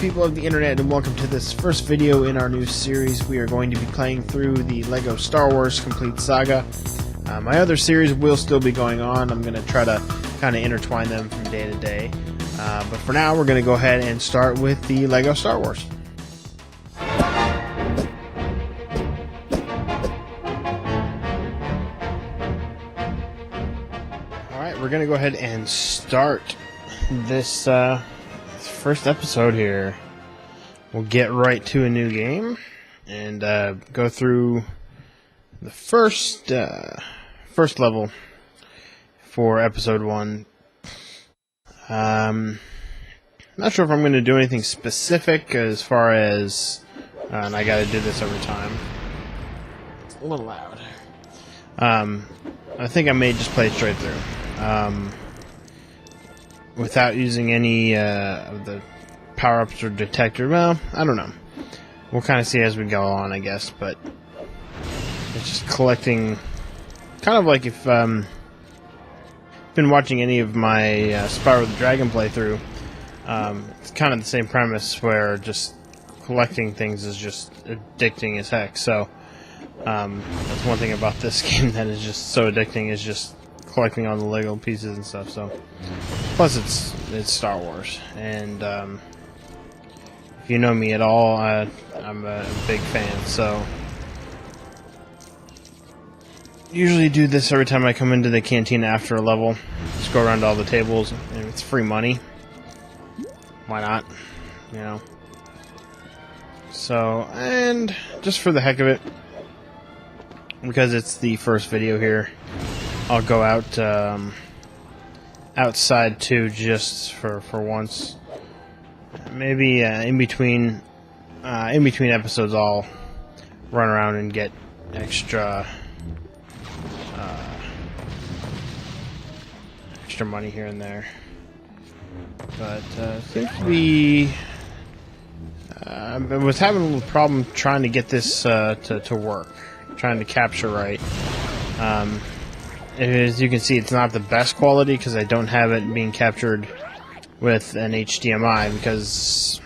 people of the internet, and welcome to this first video in our new series. We are going to be playing through the LEGO Star Wars Complete Saga. My other series will still be going on. I'm going to try to kind of intertwine them from day to day. But for now, we're going to go ahead and start with the LEGO Star Wars. Alright, we're going to go ahead and start this first episode here. We'll get right to a new game and go through the first level for episode 1. Not sure if I'm going to do anything specific as far as, and I got to do this every time. It's a little loud. I think I may just play it straight through. Without using any of the power-ups or detector. Well, I don't know. We'll kind of see as we go on, I guess, but it's just collecting, kind of like if been watching any of my Spyro the Dragon playthrough. It's kind of the same premise where just collecting things is just addicting as heck. So that's one thing about this game that is just so addicting, is just collecting all the Lego pieces and stuff. So plus it's Star Wars, and if you know me at all, I'm a big fan. So usually do this every time I come into the cantina after a level. Just go around to all the tables, and it's free money. Why not? You know. So, and just for the heck of it, because it's the first video here, I'll go out outside too, just for once. Maybe in between episodes, I'll run around and get extra money here and there. But seems to be. I was having a little problem trying to get this to work, trying to capture right. As you can see, it's not the best quality because I don't have it being captured with an HDMI, because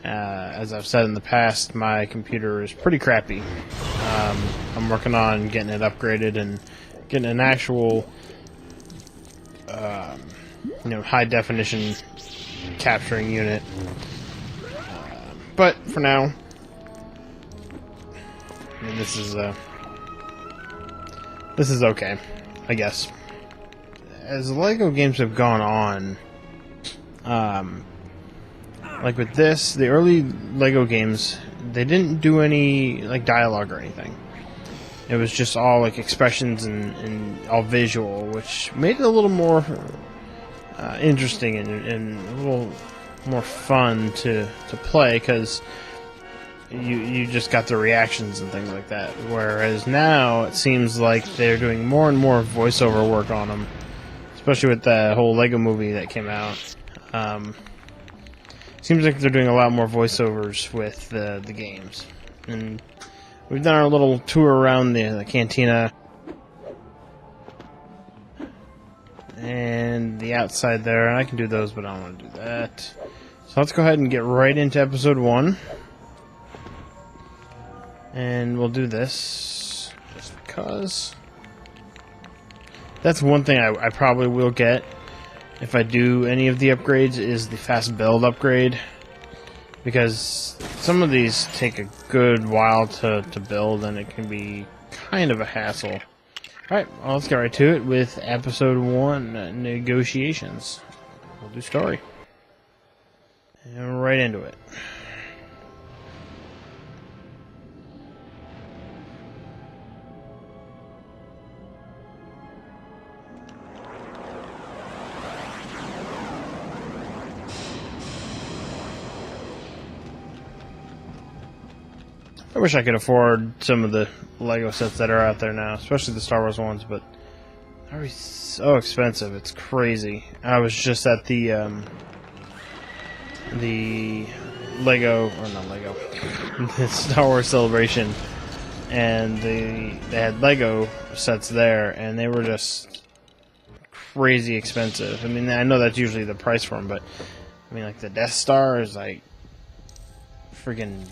as I've said in the past, my computer is pretty crappy. I'm working on getting it upgraded and getting an actual high definition capturing unit. But for now, I mean, this is okay, I guess. As the LEGO games have gone on, like with this, the early LEGO games, they didn't do any like dialogue or anything. It was just all like expressions and all visual, which made it a little more interesting and a little more fun to play, because you just got the reactions and things like that. Whereas now it seems like they're doing more and more voiceover work on them, especially with the whole Lego movie that came out. Seems like they're doing a lot more voiceovers with the games. And we've done our little tour around the cantina and the outside there, and I can do those, but I don't want to do that. So let's go ahead and get right into episode 1. And we'll do this just because. That's one thing I probably will get if I do any of the upgrades, is the fast build upgrade, because some of these take a good while to build, and it can be kind of a hassle. Alright, well, let's get right to it with episode 1, negotiations. We'll do story. And right into it. I wish I could afford some of the LEGO sets that are out there now, especially the Star Wars ones, but they're so expensive. It's crazy. I was just at the Lego, or not Lego, the Star Wars Celebration, and they had Lego sets there, and they were just crazy expensive. I mean, I know that's usually the price for them, but I mean, like the Death Star is like freaking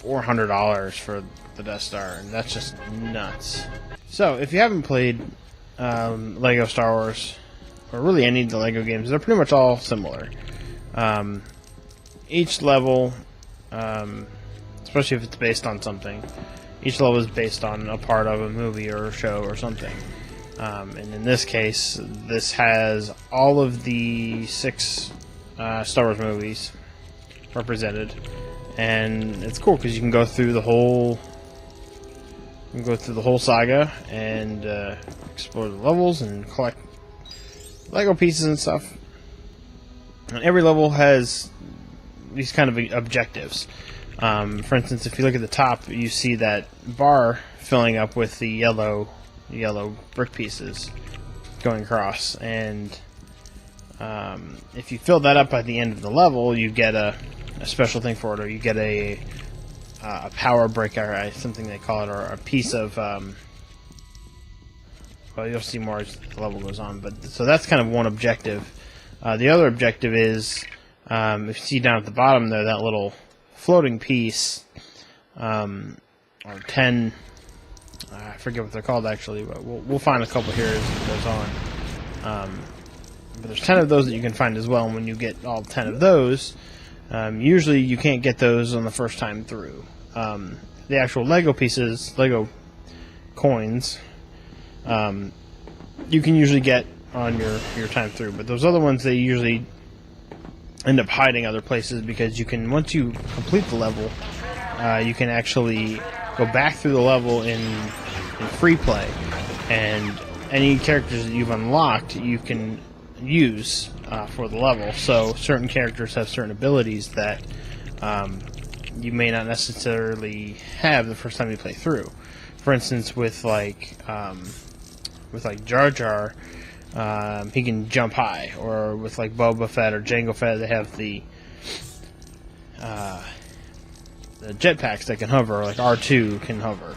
$400 for the Death Star, and that's just nuts. So, if you haven't played Lego Star Wars, or really any of the Lego games, they're pretty much all similar. Each level, especially if it's based on something, each level is based on a part of a movie or a show or something. And in this case, this has all of the 6 Star Wars movies represented, and it's cool because you can go through the whole saga and explore the levels and collect Lego pieces and stuff. And every level has these kind of objectives. For instance, if you look at the top, you see that bar filling up with the yellow brick pieces going across, and if you fill that up by the end of the level, you get a special thing for it, or you get a power brick, or something they call it, or a piece of well, you'll see more as the level goes on. But so that's kind of one objective. The other objective is, if you see down at the bottom there, that little floating piece, or 10, I forget what they're called actually, but we'll find a couple here as it goes on. But there's 10 of those that you can find as well, and when you get all 10 of those, usually you can't get those on the first time through. The actual Lego pieces, Lego coins, you can usually get on your time through, but those other ones, they usually end up hiding other places, because you can, once you complete the level, you can actually go back through the level in free play, and any characters that you've unlocked you can use for the level. So certain characters have certain abilities that you may not necessarily have the first time you play through. For instance, with like Jar Jar, he can jump high, or with like Boba Fett or Jango Fett, they have the jetpacks that can hover, like R2 can hover.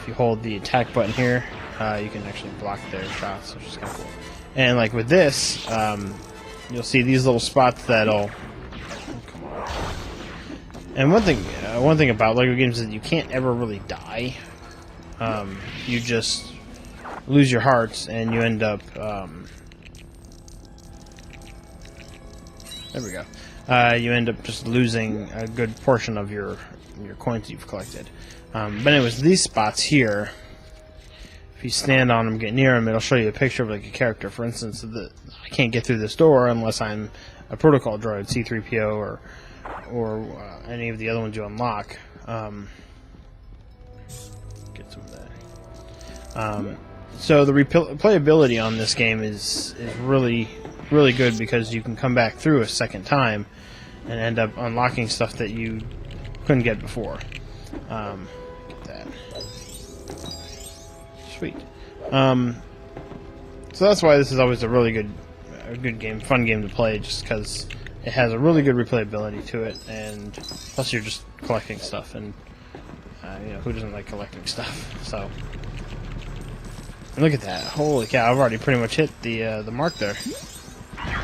If you hold the attack button here, you can actually block their shots, which is kind of cool. And like with this, you'll see these little spots that'll. Oh, come on. And one thing about Lego games is that you can't ever really die. You just lose your hearts, and you end up. There we go. You end up just losing a good portion of your coins you've collected. But anyways, these spots here, if you stand on them, get near them, it'll show you a picture of like a character. For instance, I can't get through this door unless I'm a protocol droid, C-3PO, or any of the other ones you unlock. Get some of that. So the replayability on this game is really good, because you can come back through a second time and end up unlocking stuff that you couldn't get before. Get that. Sweet. So that's why this is always a really good game, fun game to play, just because it has a really good replayability to it, and plus you're just collecting stuff, and who doesn't like collecting stuff? So look at that! Holy cow! I've already pretty much hit the mark there.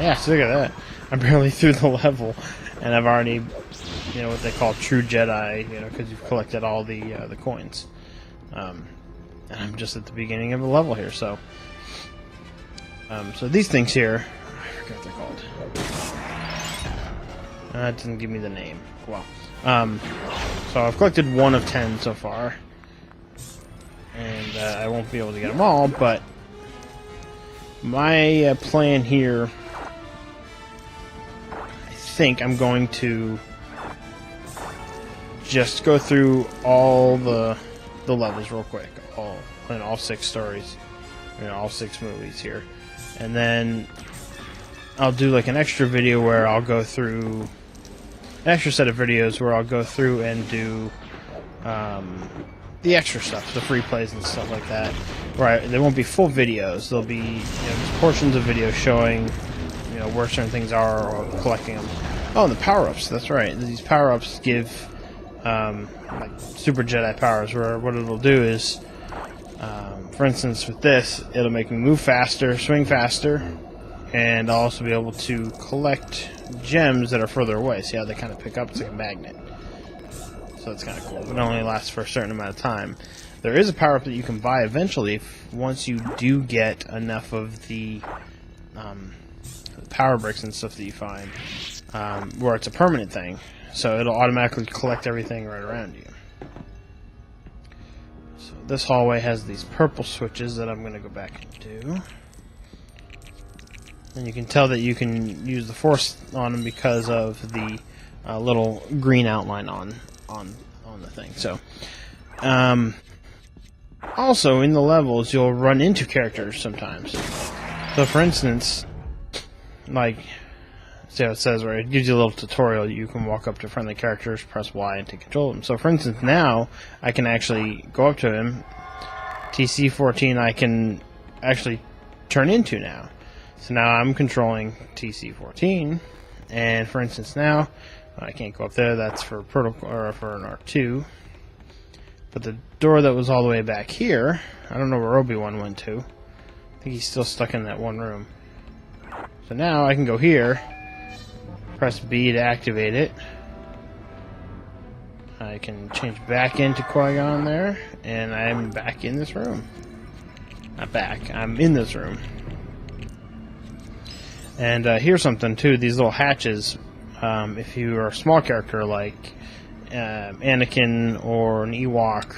Yeah, so look at that. I'm barely through the level, and I've already, what they call true Jedi, because you've collected all the coins. And I'm just at the beginning of the level here, so. So these things here, I forget what they're called. It doesn't give me the name. Well, so I've collected 1 of 10 so far, and I won't be able to get them all, but my plan here, I think I'm going to just go through all the levels real quick, all 6 stories, all 6 movies here, and then I'll do like an extra video where I'll go through an extra set of videos where I'll go through and do the extra stuff, the free plays and stuff like that. Right, they won't be full videos. They'll be just portions of videos showing where certain things are, or collecting them. Oh, and the power-ups. That's right. These power-ups give like Super Jedi powers, where what it'll do is For instance, with this, it'll make me move faster, swing faster, and I'll also be able to collect gems that are further away. See how they kind of pick up? It's like a magnet. So that's kind of cool. It only lasts for a certain amount of time. There is a power-up that you can buy eventually once you do get enough of the power bricks and stuff that you find, where it's a permanent thing. So it'll automatically collect everything right around you. So this hallway has these purple switches that I'm going to go back and do. And you can tell that you can use the force on them because of the little green outline on the thing. So, also in the levels, you'll run into characters sometimes. So, for instance, like, see how it says where it gives you a little tutorial. You can walk up to friendly characters, press Y, and take control of them. So, for instance, now I can actually go up to him. TC-14 I can actually turn into now. So now I'm controlling TC-14, and for instance now, I can't go up there, that's for protocol, or for an R2, but the door that was all the way back here, I don't know where Obi-Wan went to. I think he's still stuck in that one room. So now I can go here, press B to activate it. I can change back into Qui-Gon there, and I'm back in this room. Not back, I'm in this room. And here's something too, these little hatches, if you are a small character like Anakin or an Ewok,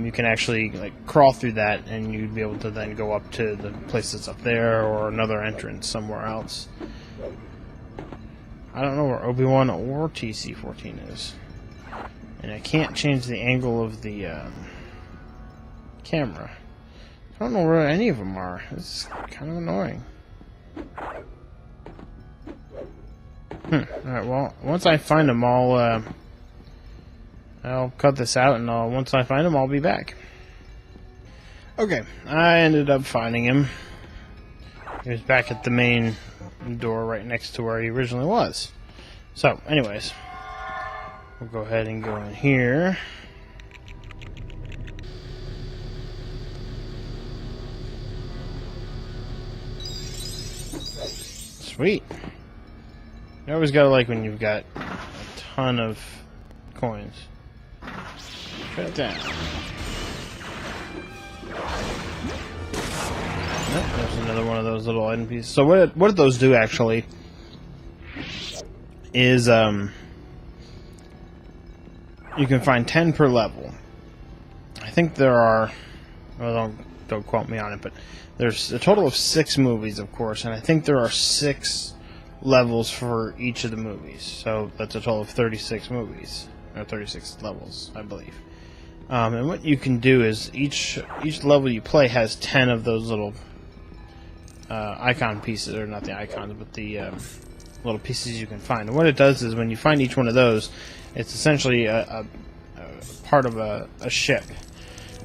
you can actually like crawl through that and you'd be able to then go up to the place that's up there or another entrance somewhere else. I don't know where Obi-Wan or TC-14 is. And I can't change the angle of the camera. I don't know where any of them are. It's kind of annoying. Alright, well, once I find them, I'll cut this out, and once I find him, I'll be back. Okay, I ended up finding him. He was back at the main door right next to where he originally was. So, anyways, we'll go ahead and go in here. Sweet. You always gotta like when you've got a ton of coins. Shut it down. Nope, there's another one of those little item pieces. So what those do actually is you can find 10 per level. I think there are, well, don't quote me on it, but there's a total of 6 movies, of course, and I think there are 6 levels for each of the movies. So that's a total of 36 movies, or 36 levels, I believe. And what you can do is each level you play has 10 of those little icon pieces, or not the icons, but the little pieces you can find. And what it does is when you find each one of those, it's essentially a part of a ship.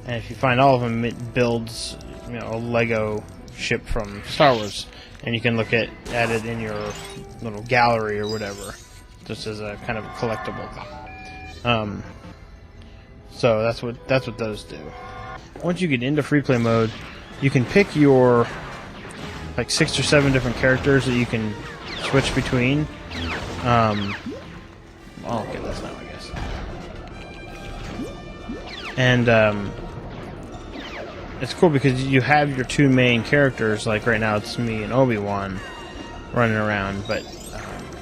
And if you find all of them, it builds, a Lego ship from Star Wars, and you can look at it in your little gallery or whatever, just as a kind of a collectible. So that's what those do. Once you get into free play mode, you can pick your like 6 or 7 different characters that you can switch between. I'll get this now, I guess. And it's cool because you have your 2 main characters, like right now it's me and Obi-Wan running around, but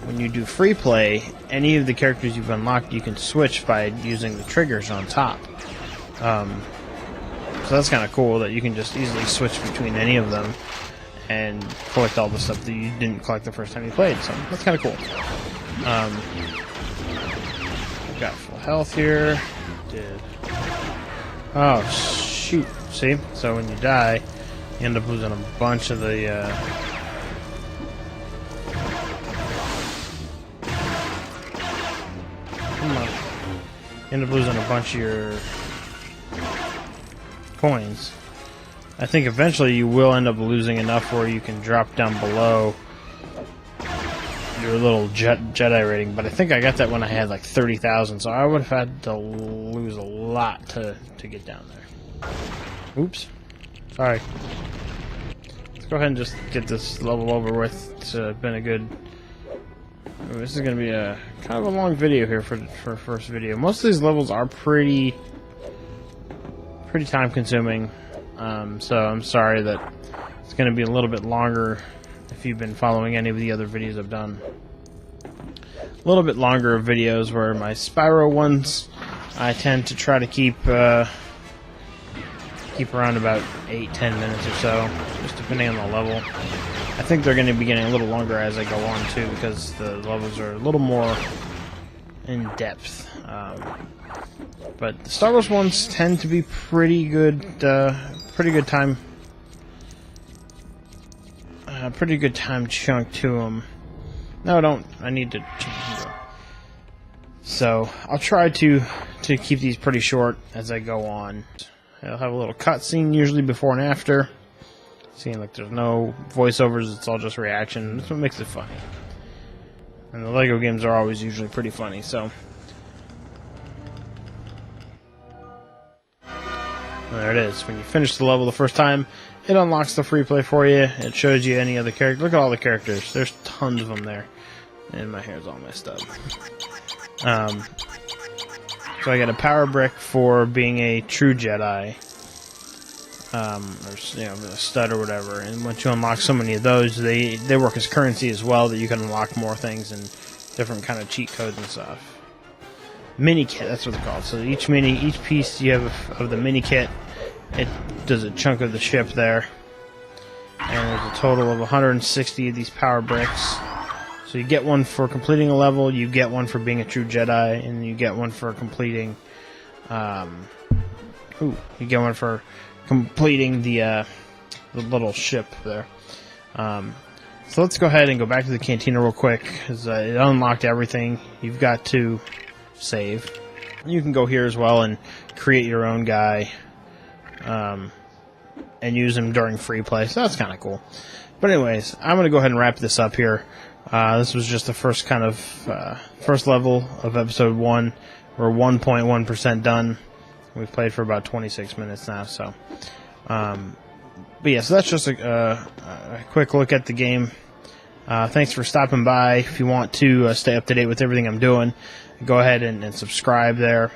when you do free play, any of the characters you've unlocked you can switch by using the triggers on top. So that's kind of cool that you can just easily switch between any of them and collect all the stuff that you didn't collect the first time you played, so that's kind of cool. I've got full health here. Oh, shoot. See? So when you die, you end up losing a bunch of the, come on. You end up losing a bunch of your coins. I think eventually you will end up losing enough where you can drop down below your little Jedi rating, but I think I got that when I had like 30,000, so I would have had to lose a lot to get down there. Oops. Sorry. Let's go ahead and just get this level over with. It's been a good... This is going to be a kind of a long video here for first video. Most of these levels are pretty time consuming. So I'm sorry that it's going to be a little bit longer if you've been following any of the other videos I've done. A little bit longer videos where my Spyro ones I tend to try to keep around about 8-10 minutes or so, just depending on the level. I think they're going to be getting a little longer as I go on too, because the levels are a little more in depth. But the Star Wars ones tend to be pretty good time. Pretty good time chunk to them. No, I don't. I need to change it. So I'll try to keep these pretty short as I go on. I'll have a little cutscene usually before and after. Seeing like there's no voiceovers, it's all just reaction. That's what makes it funny. And the Lego games are always usually pretty funny, so. And there it is. When you finish the level the first time, it unlocks the free play for you. It shows you any other character. Look at all the characters. There's tons of them there. And my hair's all messed up. So I got a power brick for being a true Jedi. Or, you know, a stud or whatever. And once you unlock so many of those, they work as currency as well, that you can unlock more things and different kind of cheat codes and stuff. Mini kit, that's what they're called. So each piece you have of the mini kit, it does a chunk of the ship there. And there's a total of 160 of these power bricks. So you get one for completing a level, you get one for being a true Jedi, and you get one for completing you get one for completing the little ship there. So let's go ahead and go back to the cantina real quick, because it unlocked everything. You've got to save. You can go here as well and create your own guy and use him during free play, so that's kind of cool. But anyways, I'm going to go ahead and wrap this up here. This was just the first kind of first level of episode 1. We're 1.1% done. We've played for about 26 minutes now, so. But yeah, so that's just a quick look at the game. Thanks for stopping by. If you want to stay up to date with everything I'm doing, go ahead and subscribe there.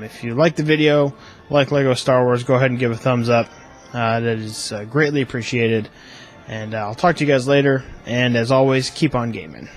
If you like the video, like Lego Star Wars, go ahead and give a thumbs up. That is greatly appreciated. And I'll talk to you guys later. And as always, keep on gaming.